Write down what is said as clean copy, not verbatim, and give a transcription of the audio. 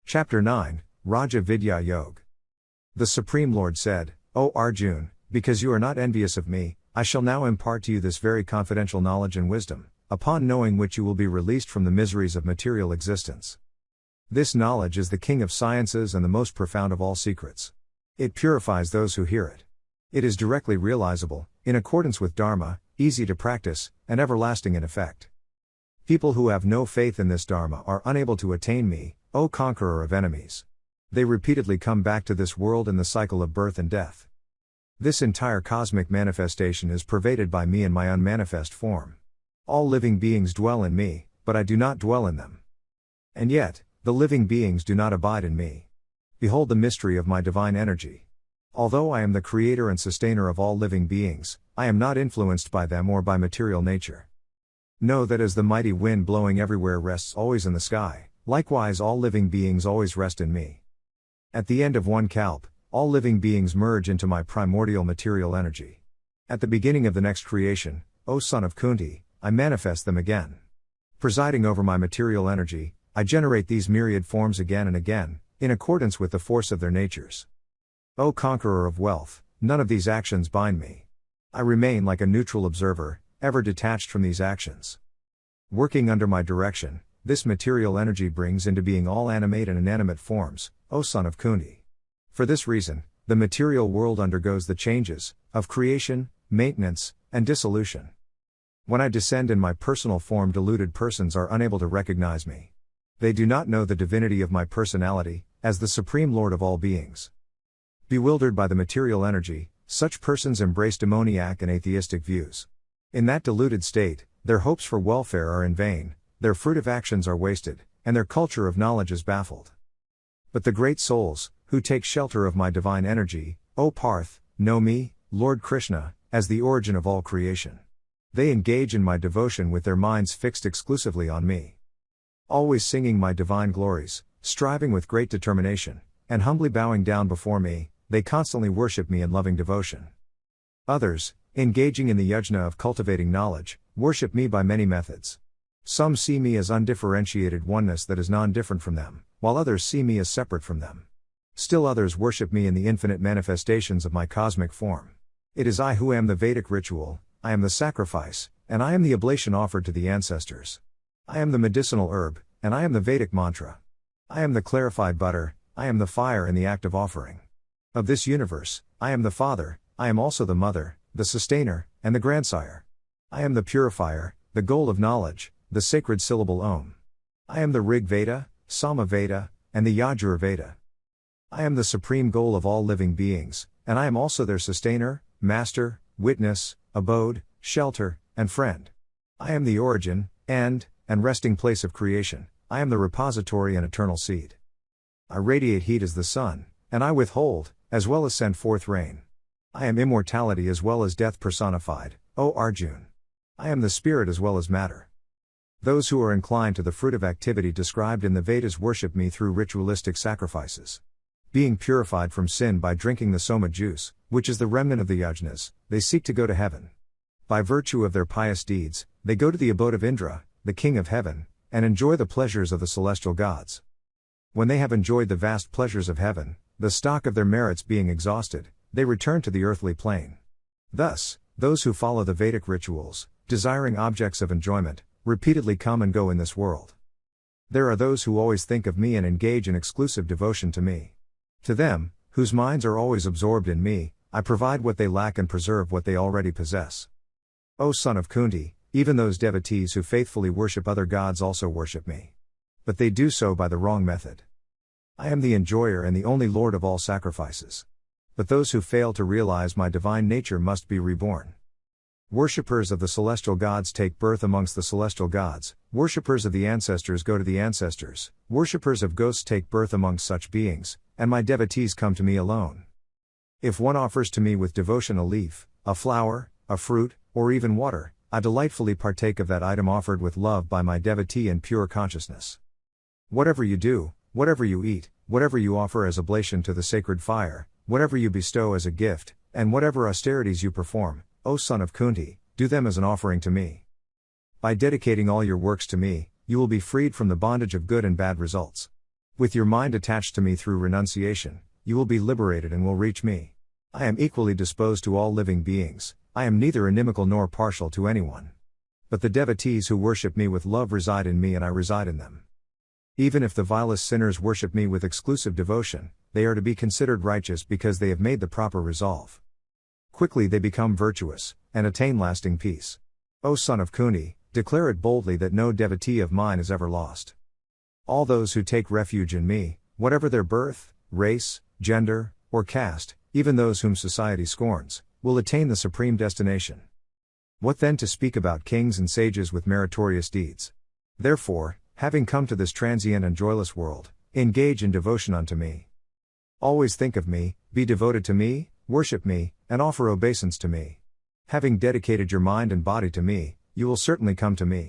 Chapter 9, Raja Vidya Yoga. The Supreme Lord said, O Arjun, because you are not envious of me, I shall now impart to you this very confidential knowledge and wisdom, upon knowing which you will be released from the miseries of material existence. This knowledge is the king of sciences and the most profound of all secrets. It purifies those who hear it. It is directly realizable, in accordance with Dharma, easy to practice, and everlasting in effect. People who have no faith in this Dharma are unable to attain me, O conqueror of enemies. They repeatedly come back to this world in the cycle of birth and death. This entire cosmic manifestation is pervaded by me in my unmanifest form. All living beings dwell in me, but I do not dwell in them. And yet, the living beings do not abide in me. Behold the mystery of my divine energy. Although I am the creator and sustainer of all living beings, I am not influenced by them or by material nature. Know that as the mighty wind blowing everywhere rests always in the sky, likewise all living beings always rest in me. At the end of one kalp, all living beings merge into my primordial material energy. At the beginning of the next creation, O son of Kunti, I manifest them again. Presiding over my material energy, I generate these myriad forms again and again, in accordance with the force of their natures. O conqueror of wealth, none of these actions bind me. I remain like a neutral observer, ever detached from these actions. Working under my direction, this material energy brings into being all animate and inanimate forms, O son of Kunti. For this reason, the material world undergoes the changes of creation, maintenance, and dissolution. When I descend in my personal form, deluded persons are unable to recognize me. They do not know the divinity of my personality, as the Supreme Lord of all beings. Bewildered by the material energy, such persons embrace demoniac and atheistic views. In that deluded state, their hopes for welfare are in vain, their fruitive actions are wasted, and their culture of knowledge is baffled. But the great souls, who take shelter of my divine energy, O Parth, know me, Lord Krishna, as the origin of all creation. They engage in my devotion with their minds fixed exclusively on me. Always singing my divine glories, striving with great determination, and humbly bowing down before me, they constantly worship me in loving devotion. Others, engaging in the yajna of cultivating knowledge, worship me by many methods. Some see me as undifferentiated oneness that is non-different from them, while others see me as separate from them. Still others worship me in the infinite manifestations of my cosmic form. It is I who am the Vedic ritual, I am the sacrifice, and I am the oblation offered to the ancestors. I am the medicinal herb, and I am the Vedic mantra. I am the clarified butter, I am the fire in the act of offering. Of this universe, I am the Father, I am also the Mother, the Sustainer, and the Grandsire. I am the purifier, the goal of knowledge, the sacred syllable Om. I am the Rig Veda, Sama Veda, and the Yajur Veda. I am the supreme goal of all living beings, and I am also their sustainer, master, witness, abode, shelter, and friend. I am the origin, end, and resting place of creation. I am the repository and eternal seed. I radiate heat as the sun, and I withhold, as well as send forth rain. I am immortality as well as death personified, O Arjun. I am the spirit as well as matter. Those who are inclined to the fruitive activity described in the Vedas worship me through ritualistic sacrifices. Being purified from sin by drinking the soma juice, which is the remnant of the yajnas, they seek to go to heaven. By virtue of their pious deeds, they go to the abode of Indra, the king of heaven, and enjoy the pleasures of the celestial gods. When they have enjoyed the vast pleasures of heaven, the stock of their merits being exhausted, they return to the earthly plane. Thus, those who follow the Vedic rituals, desiring objects of enjoyment, repeatedly come and go in this world. There are those who always think of me and engage in exclusive devotion to me. To them, whose minds are always absorbed in me, I provide what they lack and preserve what they already possess. O son of Kunti, even those devotees who faithfully worship other gods also worship me. But they do so by the wrong method. I am the enjoyer and the only Lord of all sacrifices. But those who fail to realize my divine nature must be reborn. Worshippers of the celestial gods take birth amongst the celestial gods, worshippers of the ancestors go to the ancestors, worshippers of ghosts take birth amongst such beings, and my devotees come to me alone. If one offers to me with devotion a leaf, a flower, a fruit, or even water, I delightfully partake of that item offered with love by my devotee in pure consciousness. Whatever you do, whatever you eat, whatever you offer as oblation to the sacred fire, whatever you bestow as a gift, and whatever austerities you perform, O son of Kunti, do them as an offering to me. By dedicating all your works to me, you will be freed from the bondage of good and bad results. With your mind attached to me through renunciation, you will be liberated and will reach me. I am equally disposed to all living beings, I am neither inimical nor partial to anyone. But the devotees who worship me with love reside in me and I reside in them. Even if the vilest sinners worship me with exclusive devotion, they are to be considered righteous because they have made the proper resolve. Quickly they become virtuous, and attain lasting peace. O son of Kuni, declare it boldly that no devotee of mine is ever lost. All those who take refuge in me, whatever their birth, race, gender, or caste, even those whom society scorns, will attain the supreme destination. What then to speak about kings and sages with meritorious deeds? Therefore, having come to this transient and joyless world, engage in devotion unto me. Always think of me, be devoted to me, worship me, and offer obeisance to me. Having dedicated your mind and body to me, you will certainly come to me.